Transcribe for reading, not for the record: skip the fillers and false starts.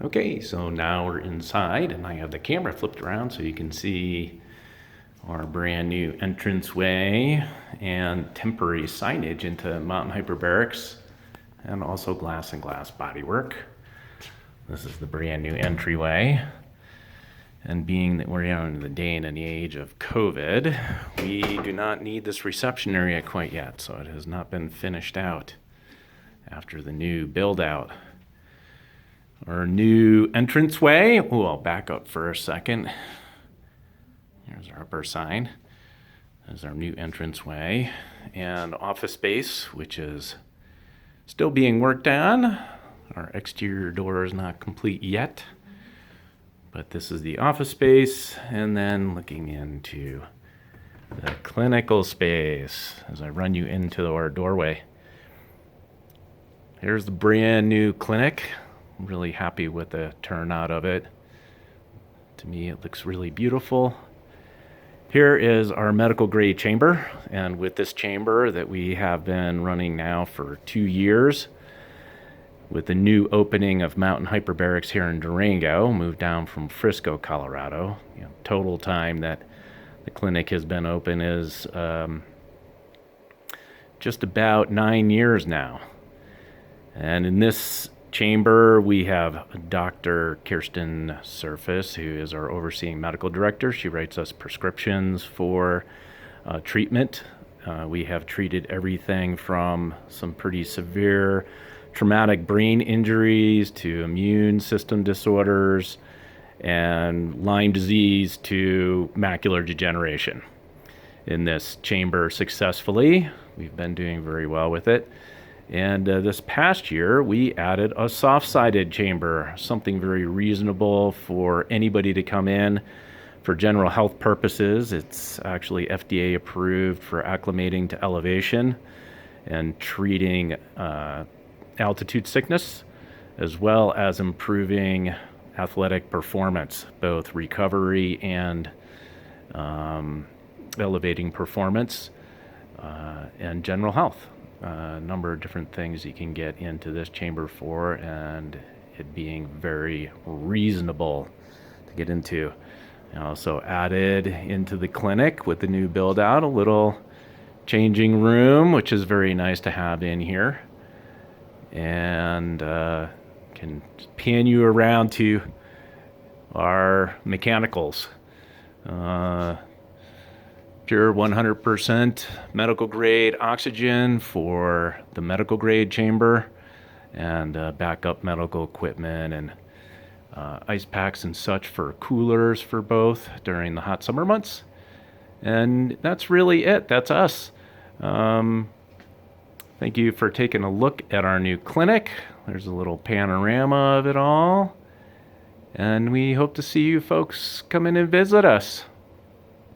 Okay, so now we're inside and I have the camera flipped around so you can see our brand new entranceway and temporary signage into Mountain Hyperbarics and also glass and glass bodywork. This is the brand new entryway. And being that we're in the day and the age of COVID, we do not need this reception area quite yet, so it has not been finished out after the new build out. Our new entranceway. Oh, I'll back up for a second. Here's our upper sign. There's our new entranceway and office space, which is still being worked on. Our exterior door is not complete yet, but this is the office space. And then looking into the clinical space as I run you into our doorway. Here's the brand new clinic. I'm really happy with the turnout of it. To me, it looks really beautiful. Here is our medical grade chamber, and with this chamber that we have been running now for 2 years, with the new opening of Mountain Hyperbarics here in Durango, moved down from Frisco, Colorado. Total time that the clinic has been open is just about 9 years now. And in this chamber, we have Dr. Kirsten Surface, who is our overseeing medical director. She writes us prescriptions for treatment. We have treated everything from some pretty severe traumatic brain injuries to immune system disorders and Lyme disease to macular degeneration in this chamber successfully. We've been doing very well with it. And this past year, we added a soft-sided chamber, something very reasonable for anybody to come in for general health purposes. It's actually FDA approved for acclimating to elevation and treating altitude sickness, as well as improving athletic performance, both recovery and elevating performance and general health. A number of different things you can get into this chamber for, and it being very reasonable to get into. I also added into the clinic with the new build out a little changing room, which is very nice to have in here, and can pan you around to our mechanicals. Pure 100% medical grade oxygen for the medical grade chamber, and backup medical equipment and ice packs and such for coolers for both during the hot summer months. And that's really it. That's us. Thank you for taking a look at our new clinic. There's a little panorama of it all. And we hope to see you folks come in and visit us.